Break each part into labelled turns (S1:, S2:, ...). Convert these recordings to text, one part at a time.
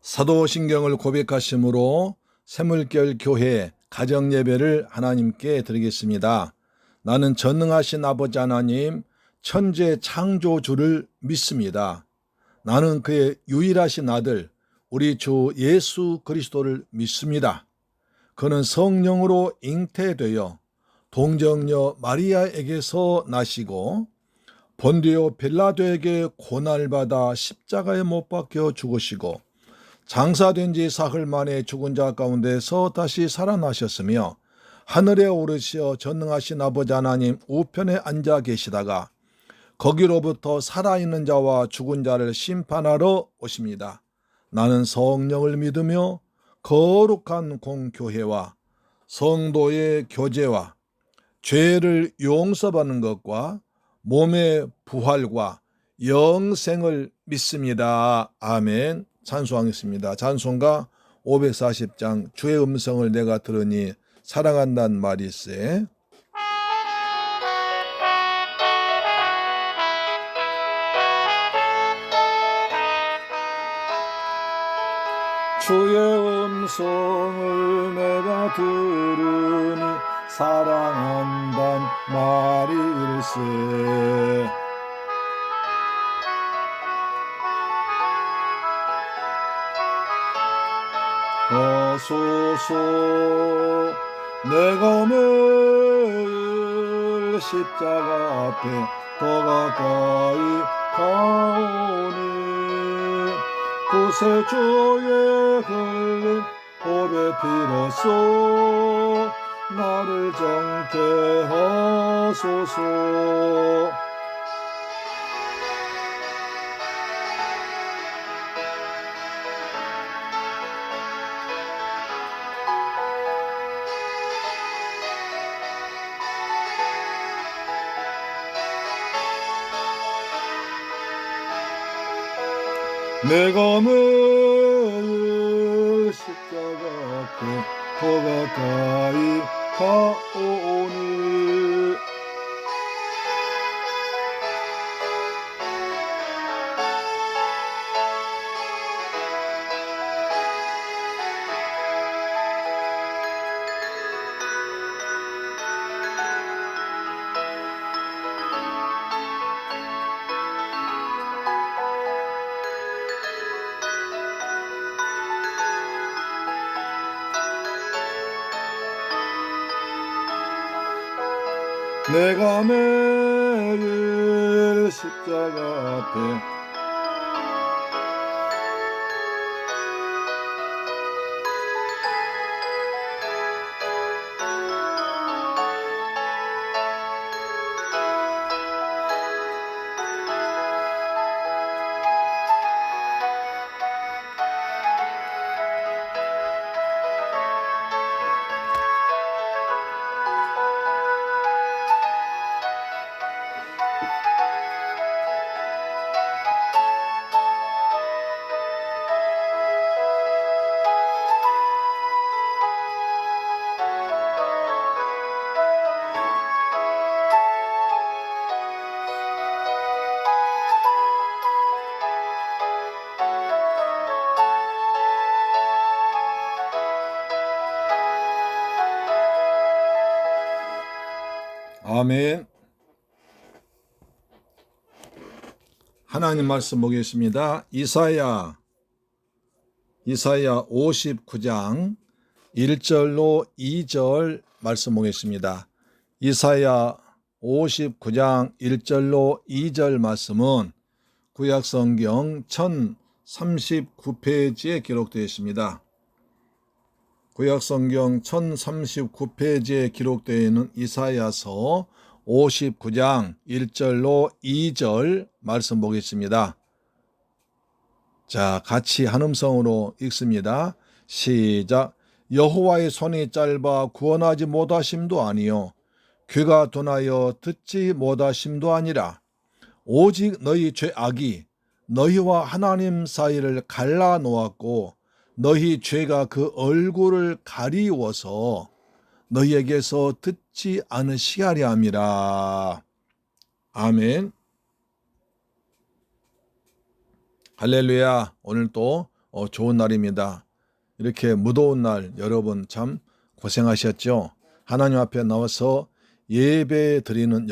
S1: 사도신경을 고백하심으로 새물결 교회 가정예배를 하나님께 드리겠습니다. 나는 전능하신 아버지 하나님 천재 창조주를 믿습니다. 나는 그의 유일하신 아들 우리 주 예수 그리스도를 믿습니다. 그는 성령으로 잉태되어 동정녀 마리아에게서 나시고 본디오 빌라도에게 고난을 받아 십자가에 못 박혀 죽으시고 장사된 지 사흘 만에 죽은 자 가운데서 다시 살아나셨으며 하늘에 오르시어 전능하신 아버지 하나님 우편에 앉아 계시다가 거기로부터 살아있는 자와 죽은 자를 심판하러 오십니다. 나는 성령을 믿으며 거룩한 공교회와 성도의 교제와 죄를 용서받는 것과 몸의 부활과 영생을 믿습니다. 아멘. 찬송하겠습니다. 찬송가 540장 주의 음성을 내가 들으니 사랑한다는 말이 있어요. 주의 음성을 내가 들으니 사랑한단 말일세. 하소서 내가 매일 십자가 앞에 더 가까이 가오니 구세주의 흘린 보배 피로써 나를 정케 하소서. 내가 매일 십자가 앞에 더 가까이 가오니 내가 매일 십자가 앞에 아멘. 하나님 말씀 보겠습니다. 이사야 59장 1절로 2절 말씀 보겠습니다. 이사야 59장 1절로 2절 말씀은 구약성경 1039페이지에 기록되어 있습니다. 구약성경 1039페이지에 기록되어 있는 이사야서 59장 1절로 2절 말씀 보겠습니다. 자, 같이 한 음성으로 읽습니다. 시작. 여호와의 손이 짧아 구원하지 못하심도 아니요 귀가 둔하여 듣지 못하심도 아니라 오직 너희 죄악이 너희와 하나님 사이를 갈라 놓았고 너희 죄가 그 얼굴을 가리워서 너희에게서 듣지 않으시게 하려 함이라. 아멘. 할렐루야. 오늘 또 좋은 날입니다. 이렇게 무더운 날 여러분 참 고생하셨죠? 하나님 앞에 나와서 예배 드리는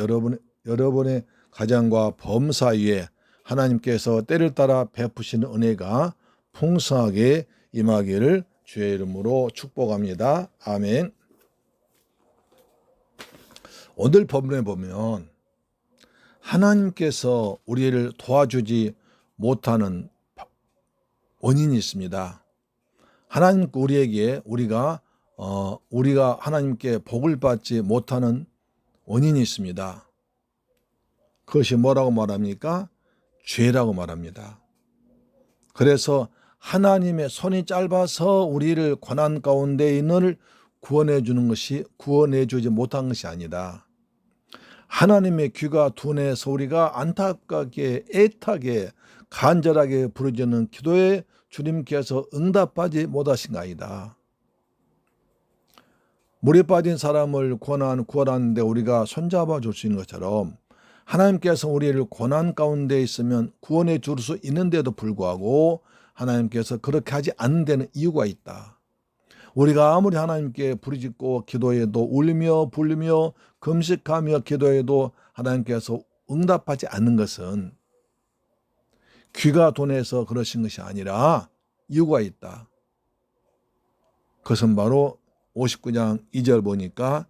S1: 여러분의 가정과 범사 위에 하나님께서 때를 따라 베푸시는 은혜가 풍성하게 임하기를 주의 이름으로 축복합니다. 아멘. 오늘 본문에 보면 하나님께서 우리를 도와주지 못하는 원인이 있습니다. 하나님 우리에게 우리가 하나님께 복을 받지 못하는 원인이 있습니다. 그것이 뭐라고 말합니까? 죄라고 말합니다. 그래서 하나님의 손이 짧아서 우리를 고난 가운데 있는 구원해 주지 못한 것이 아니다. 하나님의 귀가 둔해서 우리가 안타깝게 애타게 간절하게 부르짖는 기도에 주님께서 응답하지 못하신 거 아니다. 물에 빠진 사람을 구원하는데 우리가 손잡아 줄 수 있는 것처럼 하나님께서 우리를 고난 가운데 있으면 구원해 줄 수 있는데도 불구하고 하나님께서 그렇게 하지 않는 데는 이유가 있다. 우리가 아무리 하나님께 부르짖고 기도해도 울며 불리며 금식하며 기도해도 하나님께서 응답하지 않는 것은 귀가 둔해서 그러신 것이 아니라 이유가 있다. 그것은 바로 59장 2절 보니까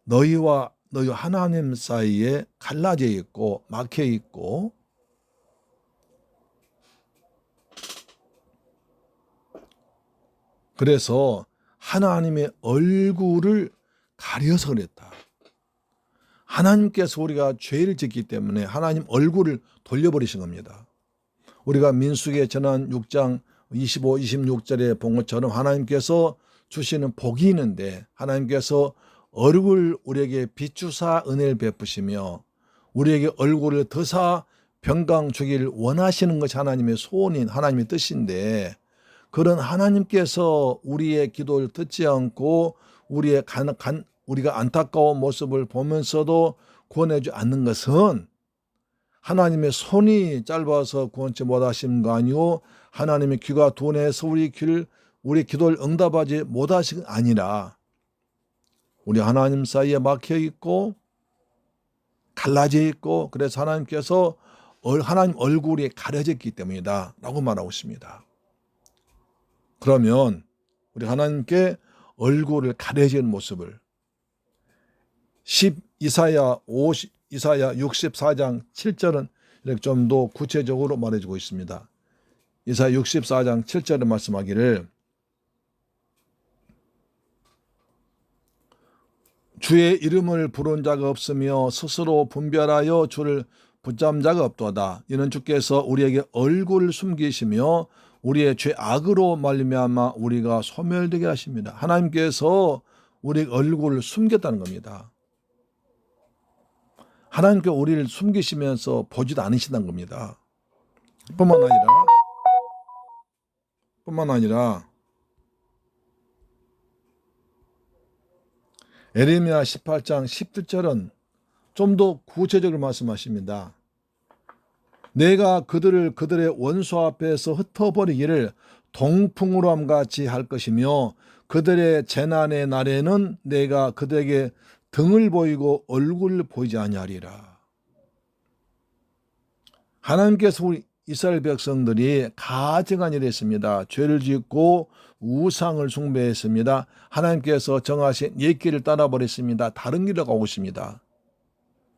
S1: 너희와 너희 하나님 사이에 갈라져 있고 막혀 있고 그래서 하나님의 얼굴을 가려서 그랬다. 하나님께서 우리가 죄를 짓기 때문에 하나님 얼굴을 돌려버리신 겁니다. 우리가 민수기에 전한 6장 25, 26절에 본 것처럼 하나님께서 주시는 복이 있는데 하나님께서 얼굴 우리에게 비추사 은혜를 베푸시며 우리에게 얼굴을 드사 평강 주기를 원하시는 것이 하나님의 소원인 하나님의 뜻인데 그런 하나님께서 우리의 기도를 듣지 않고 우리가 안타까운 모습을 보면서도 구원해주지 않는 것은 하나님의 손이 짧아서 구원치 못하신 거 아니고 하나님의 귀가 둔해서 우리 기도를 응답하지 못하신 게 아니라 우리 하나님 사이에 막혀 있고 갈라져 있고 그래서 하나님께서 하나님 얼굴이 가려졌기 때문이다 라고 말하고 있습니다. 그러면 우리 하나님께 얼굴을 가려진 모습을 이사야 64장 7절은 이렇게 좀 더 구체적으로 말해주고 있습니다. 이사야 64장 7절에 말씀하기를 주의 이름을 부른 자가 없으며 스스로 분별하여 주를 붙잡은 자가 없도다. 이는 주께서 우리에게 얼굴을 숨기시며 우리의 죄 악으로 말미암아 우리가 소멸되게 하십니다. 하나님께서 우리 얼굴을 숨겼다는 겁니다. 하나님께 우리를 숨기시면서 보지도 않으신다는 겁니다. 뿐만 아니라 에레미야 18장 17절은 좀 더 구체적으로 말씀하십니다. 내가 그들의 원수 앞에서 흩어버리기를 동풍으로 함같이 할 것이며 그들의 재난의 날에는 내가 그들에게 등을 보이고 얼굴을 보이지 아니하리라. 하나님께서 우리 이스라엘 백성들이 가증한 일을 했습니다. 죄를 짓고 우상을 숭배했습니다. 하나님께서 정하신 옛길을 따라버렸습니다. 다른 길로 가고 있습니다.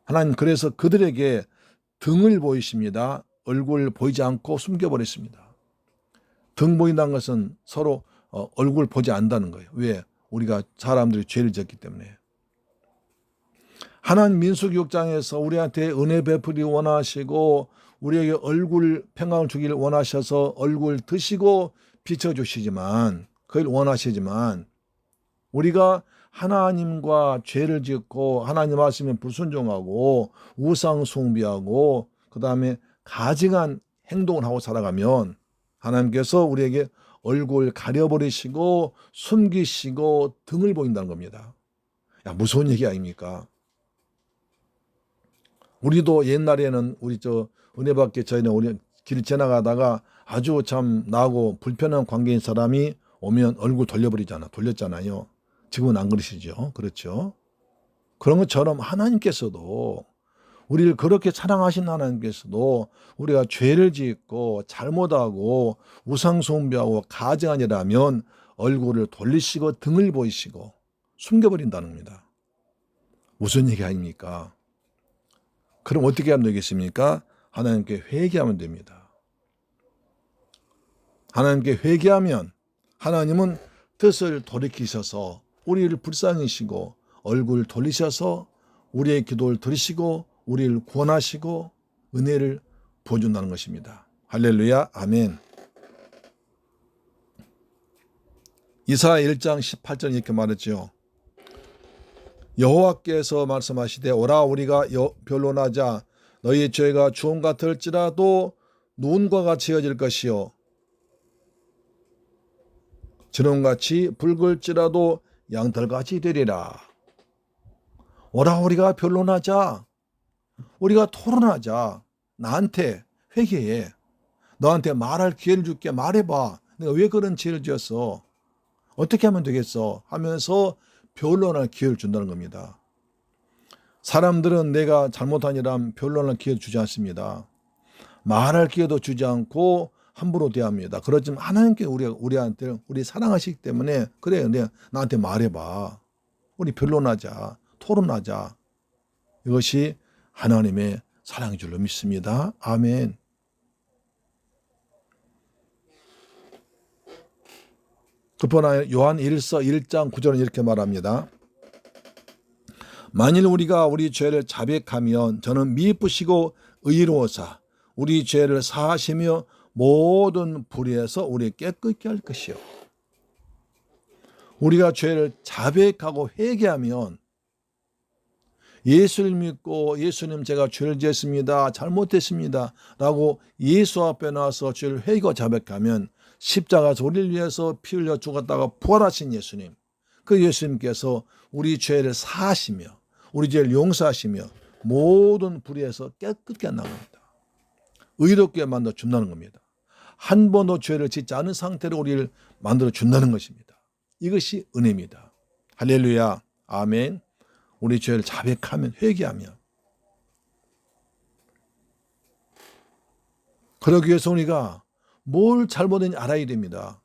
S1: 하나님 그래서 그들에게 등을 보이십니다. 얼굴 보이지 않고 숨겨버렸습니다. 등 보인다는 것은 서로 얼굴 보지 않는다는 거예요. 왜? 우리가 사람들이 죄를 짓기 때문에. 하나님 민수기 6장에서 우리한테 은혜 베풀기 원하시고 우리에게 얼굴 평강을 주기를 원하셔서 얼굴 드시고 비춰주시지만 그걸 원하시지만 우리가 하나님과 죄를 짓고 하나님 말씀에 불순종하고 우상 숭배하고 그 다음에 가증한 행동을 하고 살아가면 하나님께서 우리에게 얼굴 가려버리시고 숨기시고 등을 보인다는 겁니다. 야, 무서운 얘기 아닙니까? 우리도 옛날에는 은혜 받기 전에 우리 길 지나가다가 아주 참 나하고 불편한 관계인 사람이 오면 얼굴 돌렸잖아요. 지금은 안 그러시죠? 그렇죠? 그런 것처럼 하나님께서도 우리를 그렇게 사랑하신 하나님께서도 우리가 죄를 짓고 잘못하고 우상숭배하고 가증하니라면 얼굴을 돌리시고 등을 보이시고 숨겨버린다는 겁니다. 무슨 얘기 아닙니까? 그럼 어떻게 하면 되겠습니까? 하나님께 회개하면 됩니다. 하나님께 회개하면 하나님은 뜻을 돌이키셔서 우리를 불쌍히시고 얼굴 돌리셔서 우리의 기도를 들으시고 우리를 구원하시고 은혜를 보여준다는 것입니다. 할렐루야, 아멘. 이사야 1장 18절 이렇게 말했죠. 여호와께서 말씀하시되 오라 우리가 변론하자. 너희 죄가 주홍 같을지라도 눈과 같이 헤어질 것이요 진홍같이 붉을지라도 양털같이 되리라. 오라 우리가 변론하자. 우리가 토론하자. 나한테 회개해. 너한테 말할 기회를 줄게. 말해봐. 내가 왜 그런 죄를 지었어? 어떻게 하면 되겠어? 하면서 변론할 기회를 준다는 겁니다. 사람들은 내가 잘못하니라 변론할 기회를 주지 않습니다. 말할 기회도 주지 않고 함부로 대합니다. 그렇지만 하나님께 우리한테 우리 사랑하시기 때문에 그래, 나한테 말해봐. 우리 변론하자. 토론하자. 이것이 하나님의 사랑인 줄로 믿습니다. 아멘. 그러나 요한 1서 1장 9절은 이렇게 말합니다. 만일 우리가 우리 죄를 자백하면 저는 미쁘시고 의로우사 우리 죄를 사하시며 모든 불의에서 우리 깨끗게 할 것이요. 우리가 죄를 자백하고 회개하면 예수를 믿고 예수님 제가 죄를 지었습니다. 잘못했습니다. 라고 예수 앞에 나와서 죄를 회개하고 자백하면 십자가에서 우리를 위해서 피 흘려 죽었다가 부활하신 예수님, 그 예수님께서 우리 죄를 사하시며 우리 죄를 용서하시며 모든 불의에서 깨끗게 한답니다. 의롭게 만들어 준다는 겁니다. 한 번도 죄를 짓지 않은 상태로 우리를 만들어 준다는 것입니다. 이것이 은혜입니다. 할렐루야, 아멘. 우리 죄를 자백하면 회개하면 그러기 위해서 우리가 뭘 잘못했는지 알아야 됩니다.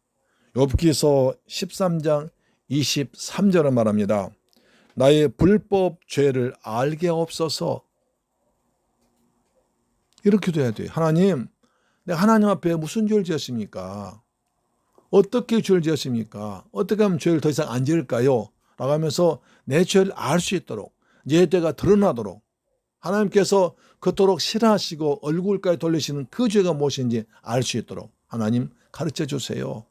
S1: 욥기서 13장 23절을 말합니다. 나의 불법 죄를 알게 없어서. 이렇게 돼야 돼요. 하나님, 내가 하나님 앞에 무슨 죄를 지었습니까? 어떻게 죄를 지었습니까? 어떻게 하면 죄를 더 이상 안 지을까요? 라고 하면서 내 죄를 알 수 있도록, 내 죄가 드러나도록 하나님께서 그토록 싫어하시고 얼굴까지 돌리시는 그 죄가 무엇인지 알 수 있도록 하나님 가르쳐 주세요.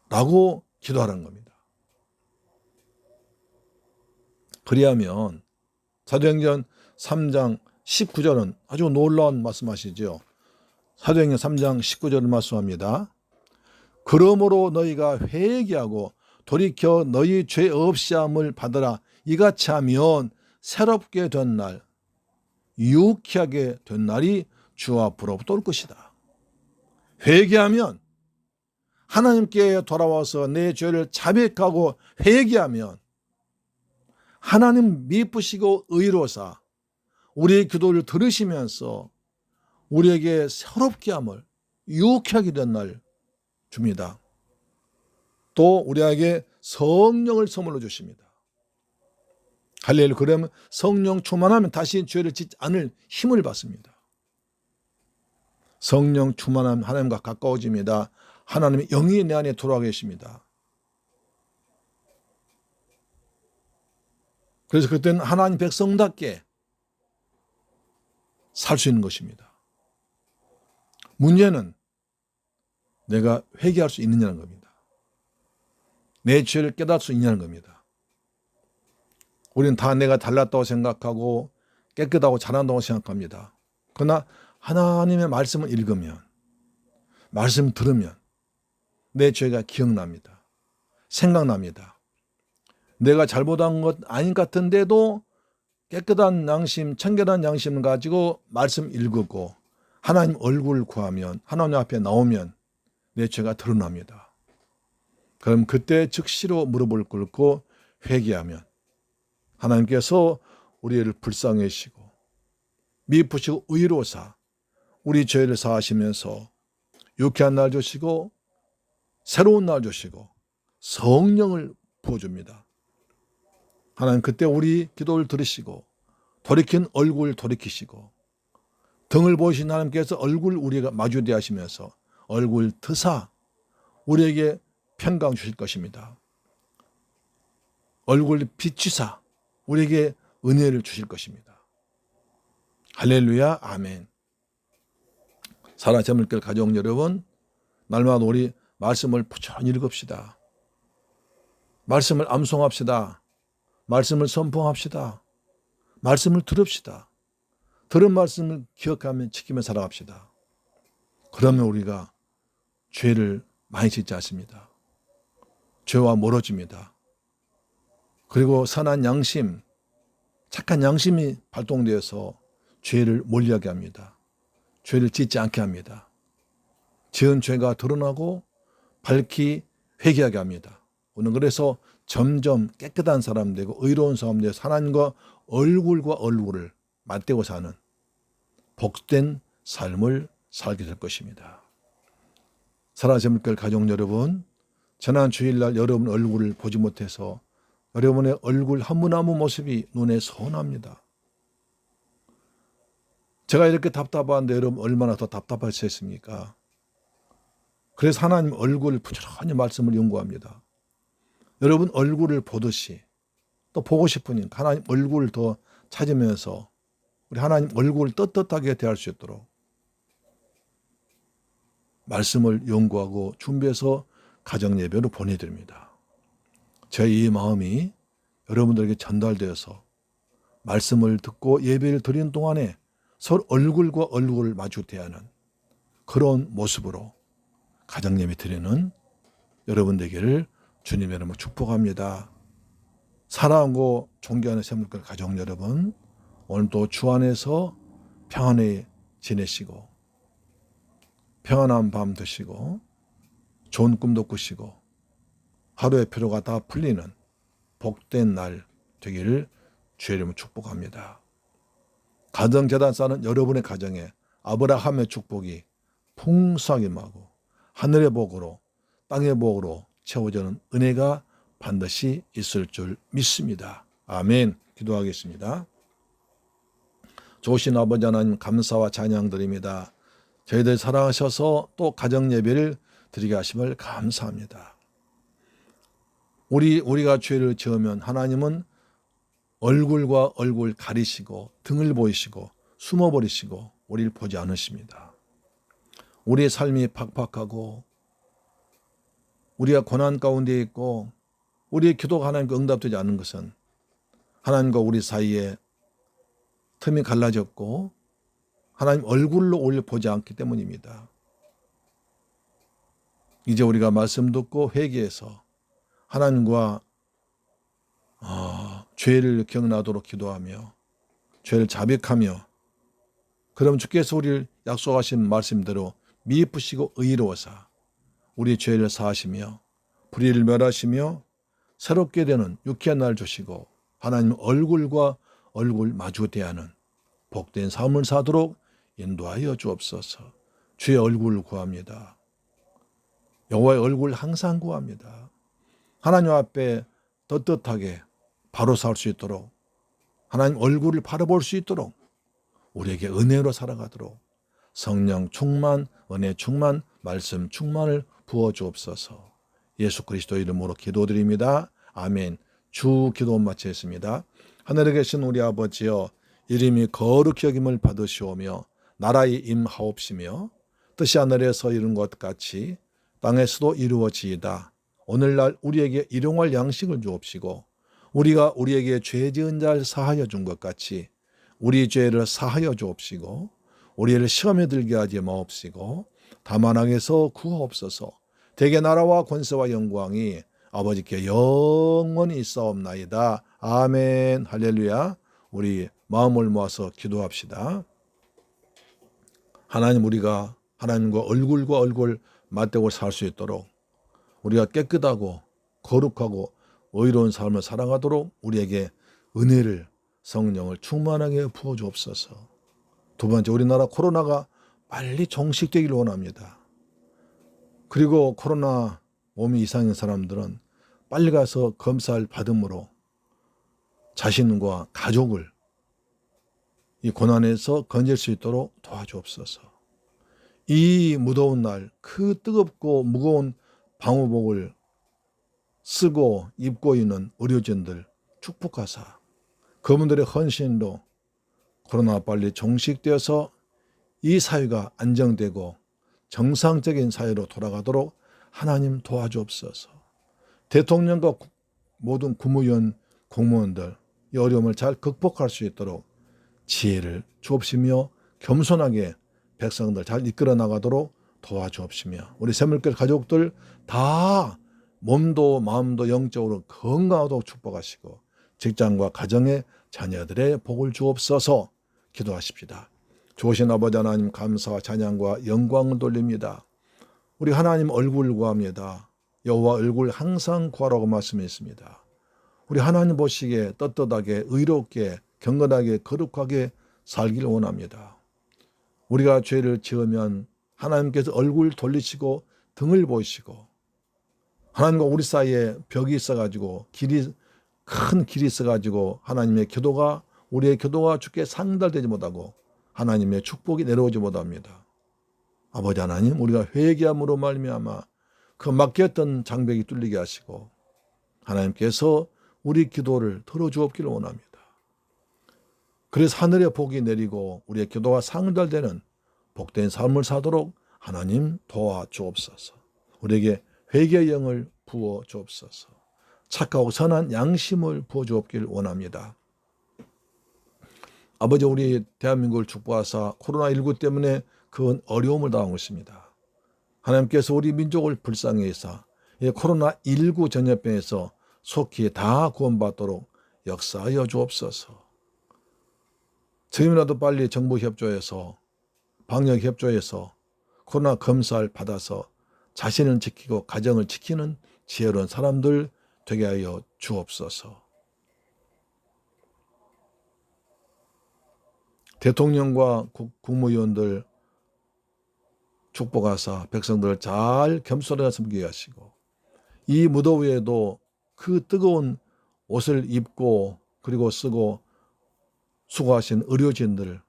S1: 라고 기도하라는 겁니다. 그리하면 사도행전 3장 19절은 아주 놀라운 말씀하시죠. 사도행전 3장 19절을 말씀합니다. 그러므로 너희가 회개하고 돌이켜 너희 죄 없이 함을 받으라. 이같이 하면 새롭게 된 날, 유쾌하게 된 날이 주 앞으로부터 올 것이다. 회개하면, 하나님께 돌아와서 내 죄를 자백하고 회개하면 하나님 미쁘시고 의로사 우리의 기도를 들으시면서 우리에게 새롭게 함을 유쾌하게 된 날 줍니다. 또 우리에게 성령을 선물로 주십니다. 할렐루야. 그러면 성령 충만하면 다시 죄를 짓지 않을 힘을 받습니다. 성령 충만하면 하나님과 가까워집니다. 하나님의 영이 내 안에 들어와 계십니다. 그래서 그때는 하나님 백성답게 살 수 있는 것입니다. 문제는 내가 회개할 수 있느냐는 겁니다. 내 죄를 깨달을 수 있냐는 겁니다. 우리는 다 내가 달랐다고 생각하고 깨끗하고 잘한다고 생각합니다. 그러나 하나님의 말씀을 읽으면, 말씀 들으면 내 죄가 기억납니다. 생각납니다. 내가 잘못한 것 아닌 것 같은데도 깨끗한 양심, 청결한 양심을 가지고 말씀 읽고 하나님 얼굴을 구하면, 하나님 앞에 나오면 내 죄가 드러납니다. 그럼 그때 즉시로 무릎을 꿇고 회개하면 하나님께서 우리를 불쌍히시고 미쁘시고 의로사 우리 죄를 사하시면서 유쾌한 날 주시고 새로운 날 주시고 성령을 부어줍니다. 하나님 그때 우리 기도를 들으시고 돌이킨 얼굴 돌이키시고 등을 보이신 하나님께서 얼굴 우리가 마주대 하시면서 얼굴 드사 우리에게 평강 주실 것입니다. 얼굴 비추사 우리에게 은혜를 주실 것입니다. 할렐루야 아멘. 사랑 제물길 가족 여러분, 날마다 우리 말씀을 부지런히 읽읍시다. 말씀을 암송합시다. 말씀을 선포합시다. 말씀을 들읍시다. 들은 말씀을 기억하며 지키며 살아갑시다. 그러면 우리가 죄를 많이 짓지 않습니다. 죄와 멀어집니다. 그리고 선한 양심, 착한 양심이 발동되어서 죄를 멀리하게 합니다. 죄를 짓지 않게 합니다. 지은 죄가 드러나고 밝히 회개하게 합니다. 오늘 그래서 점점 깨끗한 사람 되고 의로운 사람 되고 하나님과 얼굴과 얼굴을 맞대고 사는 복된 삶을 살게 될 것입니다. 사랑하는 제물길 가족 여러분, 지난 주일날 여러분 얼굴을 보지 못해서 여러분의 얼굴 한 분 한 분 모습이 눈에 선합니다. 제가 이렇게 답답한데 여러분 얼마나 더 답답하셨습니까? 그래서 하나님 얼굴을 부지런히 말씀을 연구합니다. 여러분 얼굴을 보듯이 또 보고 싶으니까 하나님 얼굴을 더 찾으면서 우리 하나님 얼굴을 떳떳하게 대할 수 있도록 말씀을 연구하고 준비해서 가정 예배로 보내드립니다. 제 이 마음이 여러분들에게 전달되어서 말씀을 듣고 예배를 드리는 동안에 서로 얼굴과 얼굴을 마주 대하는 그런 모습으로 가정 예배 드리는 여러분 되기를 주님의 이름으로 축복합니다. 사랑하고 존경하는 세물길 가족 여러분, 오늘도 주 안에서 평안히 지내시고 평안한 밤 되시고 좋은 꿈도 꾸시고 하루의 피로가 다 풀리는 복된 날 되기를 주의 이름으로 축복합니다. 가정재단 쌓는 여러분의 가정에 아브라함의 축복이 풍성하게 임하고 하늘의 복으로 땅의 복으로 채워지는 은혜가 반드시 있을 줄 믿습니다. 아멘. 기도하겠습니다. 좋으신 아버지 하나님 감사와 찬양 드립니다. 저희들 사랑하셔서 또 가정 예배를 드리게 하심을 감사합니다. 우리가 죄를 지으면 하나님은 얼굴과 얼굴 가리시고 등을 보이시고 숨어버리시고 우리를 보지 않으십니다. 우리의 삶이 팍팍하고 우리가 고난 가운데 있고 우리의 기도가 하나님께 응답되지 않는 것은 하나님과 우리 사이에 틈이 갈라졌고 하나님 얼굴로 우리를 보지 않기 때문입니다. 이제 우리가 말씀 듣고 회개해서 하나님과 죄를 기억나도록 기도하며 죄를 자백하며 그럼 주께서 우리를 약속하신 말씀대로 미쁘시고 의로워서 우리 죄를 사하시며 불의를 멸하시며 새롭게 되는 유쾌한 날 주시고 하나님 얼굴과 얼굴 마주 대하는 복된 삶을 사도록 인도하여 주옵소서. 주의 얼굴을 구합니다. 여호와의 얼굴 항상 구합니다. 하나님 앞에 떳떳하게 바로 살 수 있도록 하나님 얼굴을 바라볼 수 있도록 우리에게 은혜로 살아가도록 성령 충만, 은혜 충만, 말씀 충만을 부어 주옵소서. 예수 그리스도 이름으로 기도드립니다. 아멘. 주 기도 마치겠습니다. 하늘에 계신 우리 아버지여, 이름이 거룩히 여김을 받으시오며 나라의 임하옵시며 뜻이 하늘에서 이룬 것 같이 땅에서도 이루어지이다. 오늘날 우리에게 일용할 양식을 주옵시고 우리가 우리에게 죄 지은 자를 사하여 준 것 같이 우리 죄를 사하여 주옵시고 우리를 시험에 들게 하지 마옵시고 다만 악에서 구하옵소서. 대개 나라와 권세와 영광이 아버지께 영원히 있사옵나이다. 아멘. 할렐루야. 우리 마음을 모아서 기도합시다. 하나님, 우리가 하나님과 얼굴과 얼굴 맞대고 살 수 있도록, 우리가 깨끗하고 거룩하고 의로운 삶을 살아가도록 우리에게 은혜를, 성령을 충만하게 부어주옵소서. 두 번째, 우리나라 코로나가 빨리 종식되기를 원합니다. 그리고 코로나 몸이 이상인 사람들은 빨리 가서 검사를 받음으로 자신과 가족을 이 고난에서 건질 수 있도록 도와주옵소서. 이 무더운 날 그 뜨겁고 무거운 방호복을 쓰고 입고 있는 의료진들 축복하사 그분들의 헌신으로 코로나 빨리 종식되어서 이 사회가 안정되고 정상적인 사회로 돌아가도록 하나님 도와주옵소서. 대통령과 모든 국무위원, 공무원들 이 어려움을 잘 극복할 수 있도록 지혜를 주옵시며 겸손하게 백성들 잘 이끌어 나가도록 도와주옵시며 우리 새물길 가족들 다 몸도 마음도 영적으로 건강하도록 축복하시고 직장과 가정의 자녀들의 복을 주옵소서. 기도하십시다. 좋으신 아버지 하나님, 감사와 찬양과 영광을 돌립니다. 우리 하나님 얼굴 구합니다. 여호와 얼굴 항상 구하라고 말씀했습니다. 우리 하나님 보시기에 떳떳하게 의롭게 경건하게 거룩하게 살기를 원합니다. 우리가 죄를 지으면 하나님께서 얼굴 돌리시고 등을 보이시고 하나님과 우리 사이에 벽이 있어가지고 큰 길이 있어가지고 하나님의 기도가 우리의 기도가 주께 상달되지 못하고 하나님의 축복이 내려오지 못합니다. 아버지 하나님, 우리가 회개함으로 말미암아 그 막혔던 장벽이 뚫리게 하시고 하나님께서 우리 기도를 들어주옵기를 원합니다. 그래서 하늘의 복이 내리고 우리의 기도가 상달되는 복된 삶을 사도록 하나님 도와주옵소서. 우리에게 회개의 영을 부어 주옵소서. 착하고 선한 양심을 부어 주옵기를 원합니다. 아버지, 우리 대한민국을 축복하사 코로나19 때문에 그 어려움을 당하고 있습니다. 하나님께서 우리 민족을 불쌍히 여기사 코로나19 전염병에서 속히 다 구원받도록 역사하여 주옵소서. 지금이라도 빨리 정부 협조해서 방역 협조해서 코로나 검사를 받아서 자신을 지키고 가정을 지키는 지혜로운 사람들 되게 하여 주옵소서. 대통령과 국무위원들 축복하사 백성들을 잘 겸손하게 섬기게 하시고 이 무더위에도 그 뜨거운 옷을 입고 그리고 쓰고 수고하신 의료진들을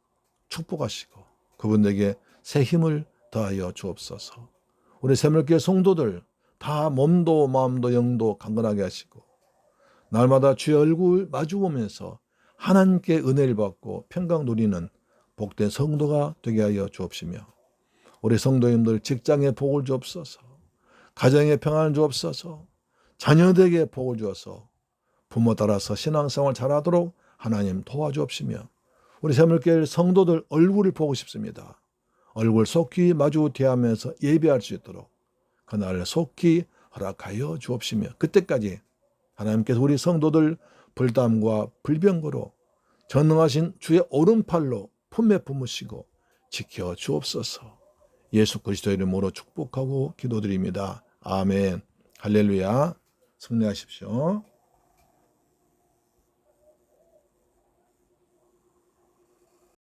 S1: 축복하시고 그분들에게 새 힘을 더하여 주옵소서. 우리 새물교회 성도들 다 몸도 마음도 영도 강건하게 하시고 날마다 주의 얼굴 마주보면서 하나님께 은혜를 받고 평강 누리는 복된 성도가 되게 하여 주옵시며 우리 성도님들 직장에 복을 주옵소서. 가정에 평안을 주옵소서. 자녀들에게 복을 주어서 부모 따라서 신앙생활 잘하도록 하나님 도와주옵시며 우리 새물교회 성도들 얼굴을 보고 싶습니다. 얼굴 속히 마주 대하면서 예배할 수 있도록 그날을 속히 허락하여 주옵시며 그때까지 하나님께서 우리 성도들 불담과 불병거로 전능하신 주의 오른팔로 품에 품으시고 지켜 주옵소서. 예수 그리스도의 이름으로 축복하고 기도드립니다. 아멘. 할렐루야. 승리하십시오.